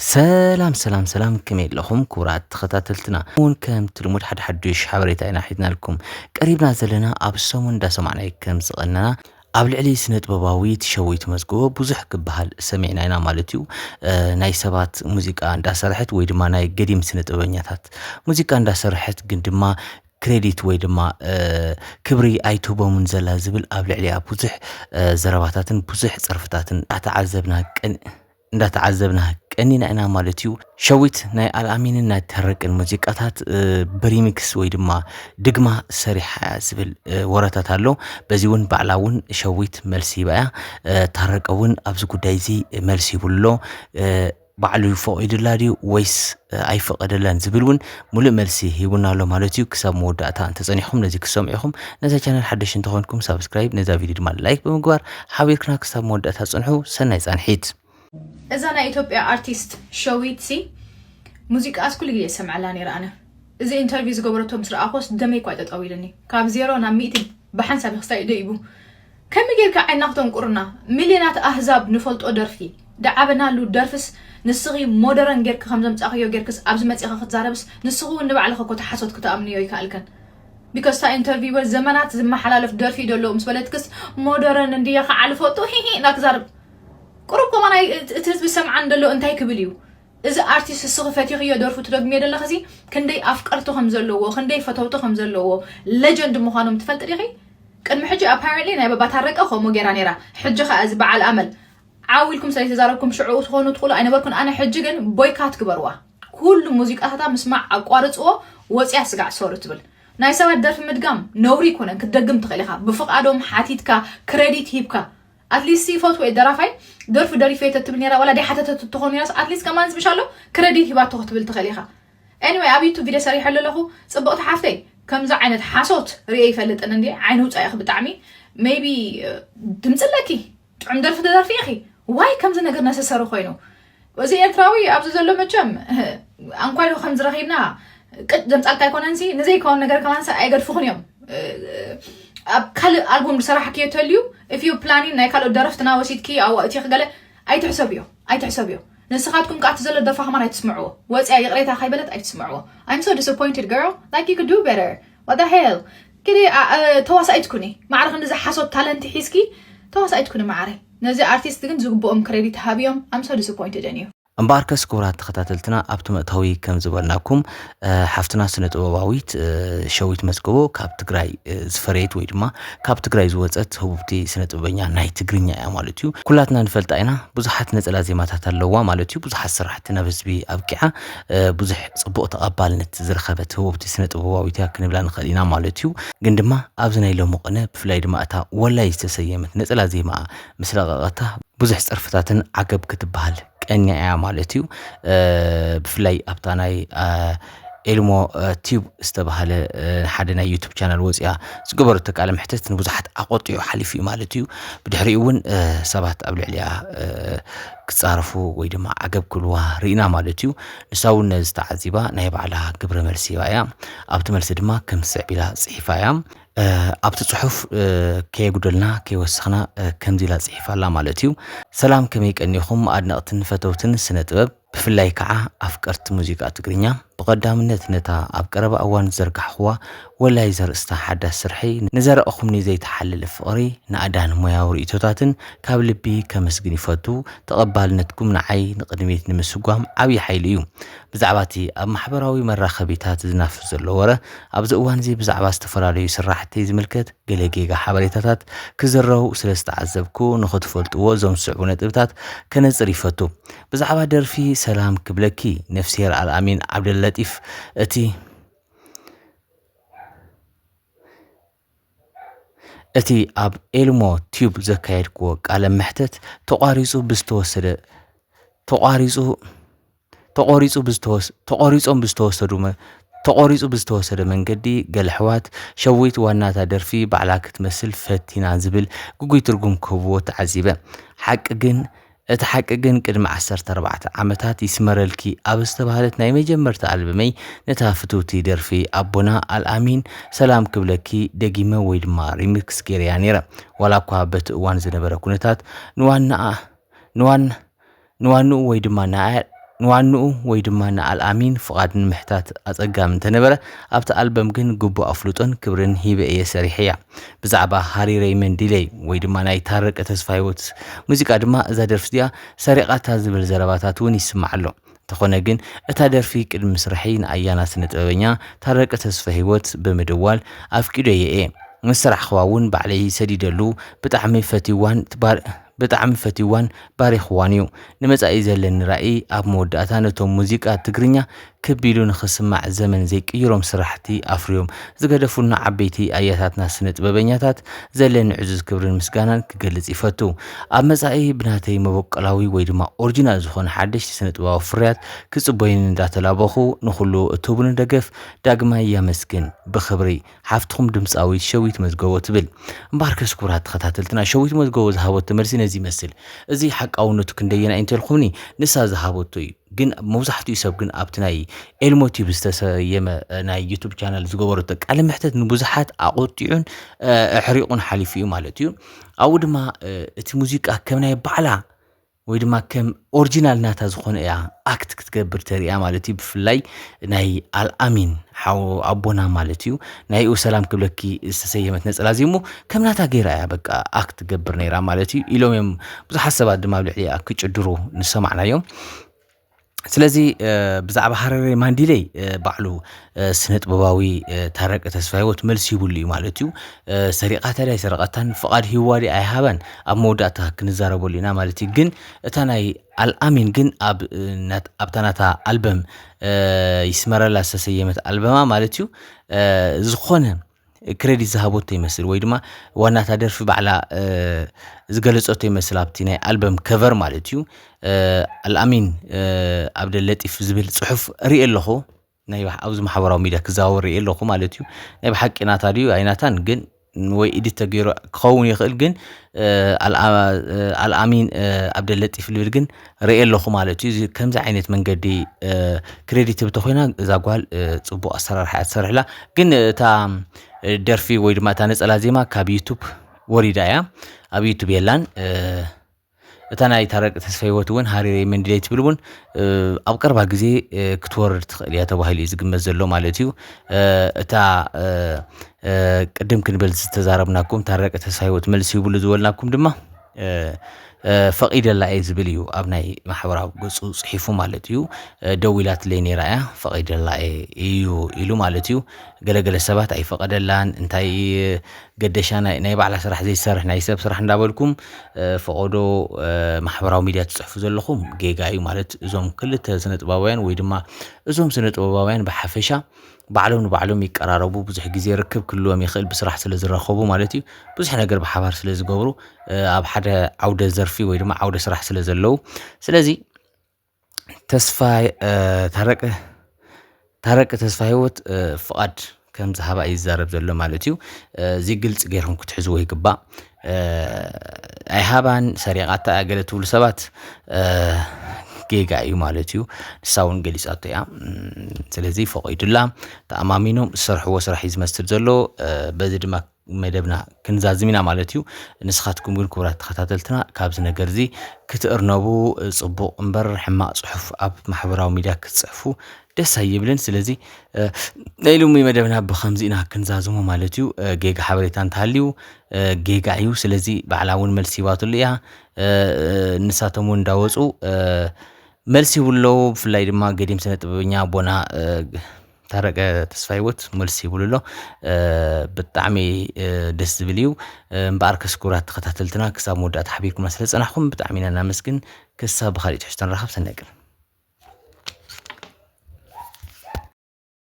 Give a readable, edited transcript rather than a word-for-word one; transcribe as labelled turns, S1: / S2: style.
S1: ሰላም كمي لكم كورات تخطاتلتنا مون كم تلمود حدش حبريت اينا حيدنا لكم قريبنا زلنا اب سمون دا سمعنا كم زغننا ኣብ ልዕሊ ስነ-ጥበባዊት ሸዊት መዝጎ ብዙሕ ክበሃል ሰሚዕና ኢና ማለት እዩ ናይ ሰባት ሙዚቃ እንዳሰርሐት ወይ ድማ ናይ ገዲም ስነ-ጥበበኛታት ሙዚቃ እንዳሰርሐት ግን ድማ ክሬዲት ወይ ድማ ክብሪ ኣይቶቦምን ዘላ ዝብል ኣብ ልዕሊያ ብዙሕ ዘረባታትን ብዙሕ ጽርፍታትን እንዳተዓዘብና ቀኒና ኢና ማለት እዩ ሸዊት ናይ አልአሚንን ናይ ተረቅን ሙዚቃታት በሪሚክስ ወይ ድማ ድግማ ሰሪሓ ዝብል ወረታት ኣሎ በዚውን ባዕላውን ሸዊት መልሲ ባያ ታረቀውን ኣብዚ ጉዳይ እዚ መልሲ ብሎ ባዕሉ ይፈቅድላዲ ወይስ ኣይፈቀደላን ዝብልውን ሙሉእ መልሲ ሂቡና ኣሎ ማለት እዩ ክሳብ መወዳእታ እንተጸኒሕኩም ነዚ ክሰምዑኩም ነዛ ቻናል ሓደሽ እንተኾንኩም ሰብስክራይብ ነዛ ቪድዮ ድማ ላይክ ብምግባር ሓቢርክና ክሳብ መወዳእታ ጽንሑ ሰናይ ጻንሒት
S2: إذا أنا إثيوبيا أرتيست شويتسي موسيقى أسكول جي سمع لاني رأنا إذا إنترفيوز قبرتهم مسر أخوس دمي قاعدة طويلني كاب زيرو أنا ميتي بحنسا بخستاي ديبو كم يجير كعين ناخدهم قرنا مليونات أحزاب نفلت أدر في دعبنا له درفس نسقي مودرن غير كخمسة متأخيو غير كس أبز متأخي خد زاربس نسقو ونبع على خكوت حسود كتا أمنيو يكالكن because تا إنترفيور زمانات زم حلالف درفي دولو مسبلتكس مودرن نديا خعال فوتو هي ناك زارب قربكم أنا تحس بسمع عندلو أنتي كبليو إذا أرتيست الصغفات يغير دور فترة ميدا لخزي كندي أفكارته خمزلوه كندي فتوته خمزلوه legend مخانم تفلت ريغي كان محجة apparently أنا بتحرك أخو مجراني را حجة خاز بعل أمل عاولكم سيتزاركم شعور تخونوا تقولوا أنا بركن أنا حجة جن بويكات كبروا كل موسيقى هذا مسمع أقوارت أو وسع سجع صورة بل نايسا ودر في مدقام نوري كنا كدقم تخليها بفقعدهم حاتيتك كريديت هيبك اتليست سيفوت ወይ ደራፋይ ደርፍ ደሪፈት ትብልኒራ ወላ ዲ ሓተተ ትኾኒራስ اتليست ከማን ዝብሻሎ ክሬዲት ሂባቶ ክትብል ትኸሊኻ anyway አብይቱ ቪዲዮ ሰሪሕ ኣለኹ ጽብቕቲ ሓፍተይ ከምዛ ዓይነት ሓሶት ሪኤ ይፈልጥን እንዴ ዓይኑ ጻይኽ ብጣዕሚ maybe ድምጽለኪ ጥዑም ደርፍ ተደርፊ እኺ ዋይ ከምዚ ነገር ነሰሰሩ ኮይኑ ወዚ ኤርትራዊ ኣብዚ ዘሎ መቸም አንኳይዶ ከም ዝረኺብና ቅድ ደምጻልካ ይኮነንሲ ነዘይ ከውን ነገር ከማንሳ ኣይገድፉኹን እዮም كل ألبوم بصراحة كي تقوليو if you planning نايكالو درفتنا وسيد كي أو أتيخ قال أي تحسبيو نسخاتكم قاعد تزل الدفع ما تسمعوه واتس أي قريتها خيبلت أي تسمعوه I'm so disappointed girl like you could do better what the hell كده تواص أي تكوني ما أعرف إن إذا حصل talent حسكي تواص أي تكوني معري نزي artist كن زوج بأم كريديت هابيوم I'm so disappointed in you
S1: امباركس كورات تخطاتلتنا ابتو متهوي كم زبلناكم حفتنا سنه طباويت شويت مسكبو كاب تግራይ ዝፈሬት ወይ ድማ ካብ ትግራይ ዝወፀት ህቡብቲ ስነ ጥበበኛ ናይ ትግርኛ ያ ማለትዩ ኩላትና ንፈልጣ ኢና ብዙሓት ነጸላ ዜማታት ኣለዋ ማለትዩ ብዙሓት ስራሕትና በዝቢ ኣብቂዓ ብዙሕ ጽቡቕ ተቐባልነት ዝረኸበት ህቡብቲ ስነ ጥበባዊት ያ ክንብላ ንኸሊና ማለትዩ ግን ድማ ኣብዚ ናይ ሎሚ ቅነ ብፍላይ ድማ እታ ወላይ ዝተሰየመት ነጸላ ዜማ ምስለቐቐታ ብዙሕ ጽርፍታትን ዓገብ ክትበሃል ቀኛ ያ ማለትዩ ብፍላይ ኣብታናይ ኤልሞ ቲዩብ ዝተባሃለ ሓደ ናይ ዩቲዩብ ቻናል ወጽያ ዝገበረቶ ቃለ ምሕተት ንብዙሓት ኣቆጥዩ ሓሊፉ ማለትዩ ብድሕሪኡን ሰባት ኣብ ልዕሊያ ክጻረፉ ወይ ድማ ዓገብ ክልዋ ሪኢና ማለትዩ ንሳውን ዝተዓዚባ ናይ ባዕላ ግብረ መልሲ ባያ ኣብቲ መልሲ ድማ ከም ስዕቢላ ጽሒፋያ ኣብቲ ጽሑፍ ከየጉደልና ከይወስኽና ከምዚላ ጽሒፋላ ማለትዩ ሰላም ከመይ ቀኒኹም ኣድነቕትን ፈተውትን ስነ ጥበብ ብፍላይ ከዓ ኣፍቀርቲ ሙዚቃ ትግርኛ بقدامነት ነታ ኣብ ቀረባ እዋን ዘርጋሕዋ ወላይ ዘርእስታ ሓዳስ ስርሒ ንዘረአኹምኒ ዘይተሓልል ፍቕሪ ንኣዳን ሞያዊ ርእቶታትን ካብ ልቢ ከመስግን ይፈቱ ተቐባልነትኩም ንዓይ ንቅድሚት ንምስጓም ዓብይ ሓይሊ እዩ ብዛዕባቲ ኣብ ማሕበራዊ መራኸቢታት ዝናፍስ ዘሎ ወረ ኣብዚ እዋን እዚ ብዛዕባ ዝተፈላለዩ ስራሕቲ ዝምልከት ገለጌጋ ሓበሬታታት ክዝረው ስለዝተዓዘብኩ ንኽትፈልጥዎ ዞም ስዕቡ ነጥብታት ከነጽር ይፈቱ ብዛዕባ ደርፊ ሰላም ክብለኪ ነፍሲር አልአሚን ዓብደልለጢፍ እቲ ኣብ ኤልሞ ቲዩብ ዘካየድኩ ቃለ ምሕተት ተቆሪጹ ብዝተወሰደ መንገዲ ገለሕዋት ሸዊት ዋናታ ደርፊ ባዕላ ክትመስል ፈቲና ዝብል ጉጉይ ትርጉም ክህብዎ ተዓዚበ እቲ ሓቂ ግን ቅድሚ 14 ዓመታት ይስመረልኪ ኣብ ዝተባሃለት ናይ መጀመርታ ኣልበመይ ነታ ፍቱቲ ደርፊ ኣቦና አልአሚን ሰላም ክብለኪ ደጊመ ወይ ድማ ሪሚክስ ገርያ ነይረ ወላ እኳ በቲ እዋን ዝነበረ ኩነታት ንዋኑ ወይ ድማ ንዋንኡ ወይ ድማ ንኣልኣሚን ፍቓድን ምሕታት ኣጸጋም እንተነበረ ኣብቲ ኣልበም ግን ግቡእ ኣፍልጦን ክብርን ሂበ እየ ሰሪሐ እያ ብዛዕባ ሃሪ ሬይመንድ ዲሌይ ወይ ድማ ናይ ታረቀ ተስፋ ሂወት ሙዚቃ ድማ እዛ ደርፊ እዚኣ ሰሪቓታ ዝብል ዘረባታት እውን ይስማዕ ኣሎ ተኾነ ግን እታ ደርፊ ቅድሚ ስርሒ ንኣያና ስነ ጥበበኛ ታረቀ ተስፋ ሂወት ብምድዋል ኣፍቂዶ እየ ምስራሕ ኸዋውን ባዕለይ ሰዲደሉ ብጣዕሚ ፈቲዋን ባሪኽዋን እዩ ንመጻኢ ዘለኒ ራእይ ኣብ መወዳእታ ነቶም ሙዚቃ ትግርኛ ከቢሉ ንኽስማዕ ዘመን ዘይቅይሮም ስራሕቲ ኣፍርዮም ዝገደፉና ዓበይቲ ኣያታትና ስነ ጥበበኛታት ዘለኒ ዕዙዝ ክብርን ምስጋናን ክገልጽ ይፈቱ ኣብ መጻኢ ብናተይ መበቀላዊ ወይ ድማ ኦሪጂናል ዝኾነ ሓደሽቲ ስነ ጥበባዊ ፍርያት ክጽበይን እንዳተላበኹ ንኹሉ እትቡን ደገፍ ዳግማ ያመስግን ብኽብሪ ሓፍትኩም ድምፃዊት ሸዊት መዝገቦ ትብል እምባርከስ ኩራት ተኸታተልትና ሸዊት መዝገቦ ዝሃቦት ተመርሲ ነዚ ይመስል እዚ ሓቃውነቱ ክንደየና እንተልኩምኒ ንሳ ዝሃቦቱ እዩ ግን መብዛሕትኡ ሰብ ግን ኣብቲ ናይ ኤልሞቲቭ ዝተሰየመ ናይ ዩቱብ ቻናል ዝገበረቶ ቃለ መሕተት ንብዙሓት ኣቆጢዑን ኣሕሪቁን ሓሊፉ እዩ ማለት እዩ ኣብኡ ድማ እቲ ሙዚቃ ከም ናይ ባዕላ ወይ ድማ ከም ኦሪጂናል ናታ ዝኾነ እያ ኣክት ክትገብር ተሪያ ማለት እዩ ብፍላይ ናይ ኣልኣሚን ሓው ኣቦና ማለት እዩ ናይ ሰላም ክብለኪ ዝተሰየመት ነፀላ ዚሙ ከም ናታ ገይራ እያ በቃ ኣክት ትገብር ነይራ ማለት እዩ ኢሎም እዮም ብዙሓት ሰባት ድማ ኣብ ልዕሊኣ ክጭድሩ ንሰማዕናዮም ስለዚ ብዛዕባ ሃረሬ ማንዲሌይ ባዕሉ ስነ ጥበባዊ ታረቀ ተስፋ ሂወት መልሲ ይብሉ እዩ ማለት እዩ ሰሪቃታ ላይ ሰረቃታን ፍቃድ ሂዋዲ ኣይሃባን ኣብ መወዳእታ ክንዛረበሉ ኢና ማለት እዩ ግን እታ ናይ ኣልኣሚን ግን ኣብታ ናታ ኣልበም ይስመረላ ዝተሰየመት ኣልበማ ማለት እዩ ዝኾነ ክሬዲት ዝሃቦቶ ይመስል ወይ ድማ ዋናታ ደርፊ ባዕላ ዝገለጸቶ ይመስል ኣብቲ ናይ ኣልበም ከቨር ማለት እዩ ኣልኣሚን ኣብደል ለጢፍ ዝብል ጽሑፍ ርኢ ኣለኹ ናይ ኣብዚ ማሕበራዊ ሚድያ ክዛወር ርኢ ኣለኹ ማለት እዩ ናይ ብሓቂ ናታ ድዩ ኣይናታን ግን ወይ ኢዲት ተገይሩ ክኸውን ይኽእል ግን ኣልኣሚን ኣብደል ለጢፍ ዝብል ግን ርኢ ኣለኹ ማለት እዩ ከምዚ ዓይነት መንገዲ ክሬዲት ብተኾይና እዛ ጓል ጽቡቕ ኣሰራርሓ ትሰርሕላ ግን እታ ደርፊ ወይ ድማ እታ ነፀላ ዜማ ካብ ዩቱብ ወሪዳ እያ ኣብ ዩቱብ የላን እታ ናይ ታረቀ ተስፋ ሂወት እውን ሃሪ ሬይመንድ ዲሌይ ትብል እውን ኣብ ቀረባ ግዜ ክትወርድ ትኽእል እያ ተባሂሉ እዩ ዝግመት ዘሎ ማለት እዩ እታ ቅድም ክንብል ዝተዛረብናኩም ታረቀ ተስፋ ሂወት መልሲ ይብሉ ዝበልናኩም ድማ ፈቂደላ እየ ዝብል እዩ ኣብ ናይ ማሕበራዊ ገጹ ጽሒፉ ማለት እዩ ደው ኢላትለይ ነይራ እያ ፈቂደላ እዩ ኢሉ ማለት እዩ ገለገለ ሰባት ኣይፈቀደላን እንታይ ገደሻ ናይ ባዕላ ስራሕ ዘይሰርሕ ናይ ሰብ ስራሕ እንዳበልኩም ፈቆዶ ማሕበራዊ ሚድያ ትጽሕፉ ዘለኹም ጌጋ እዩ ማለት እዞም ክልተ ስነ ጥበባውያን ወይ ድማ እዞም ስነ ጥበባውያን ብሓፈሻ ባዕሎም ንባዕሎም ይቀራረቡ ብዙሕ ግዜ ርክብ ክህልዎም ይኽእል ብስራሕ ስለ ዝረኸቡ ማለት እዩ ብዙሕ ነገር ብሓባር ስለ ዝገብሩ ኣብ ሓደ ዓውደ ዘርፊ ወይ ድማ ዓውደ ስራሕ ስለ ዘለዉ ስለዚ ተስፋ ታረቀ ተስፋ ሂወት ፍቓድ ከም ዝሃባ ይዛረብ ዘሎ ማለት እዩ እዚ ግልጽ ገይርኩም ክትሕዝዎ ይግባእ ኣይሃባን ሰሪቃታ ገለ ትብሉ ሰባት ጌጋ እዩ ማለት እዩ ንሳውን ገሊጻቶ እያ ስለዚ ፈቂዱላ ተኣማሚኖም ዝሰርሕዎ ስራሕ ዝመስል ዘሎ በዚ ድማ መደብና ክንዛዝሚና ማለት እዩ ንስኻትኩም ግን ክቡራት ተኸታተልትና ካብዚ ነገር እዚ ክትእርነቡ ጽቡቕ እምበር ሕማቕ ጽሑፍ ኣብ ማሕበራዊ ሚድያ ክትጽሕፉ ደስ ኣይብልን ስለዚ ናይ ሎሚ መደብና ብኸምዚ ኢና ክንዛዝሞ ማለት እዩ ጌጋ ሓበሬታ እንተሃልዩ ጌጋ እዩ ስለዚ ባዕላ እውን መልሲ ይባትሉ እያ ንሳቶም እውን እንዳወፁ መልሲ ይብለው ብፍላይ ድማ ገዲም ስነ ጥበበኛ ቦና ታረቀ ተስፋ ሂወት መልሲ ይብሉሎ ብጣዕሚ ደስ ዝብል እዩ እምበኣር ከስኩራት ተኸታተልትና ክሳብ መወዳእታ ሓቢርኩም ስለ ፀናሕኩም ብጣዕሚ ኢና እናመስግን ክሳብ ብኻሊእ ትሕዝቶ ንራኸብ ሰናይ ቀን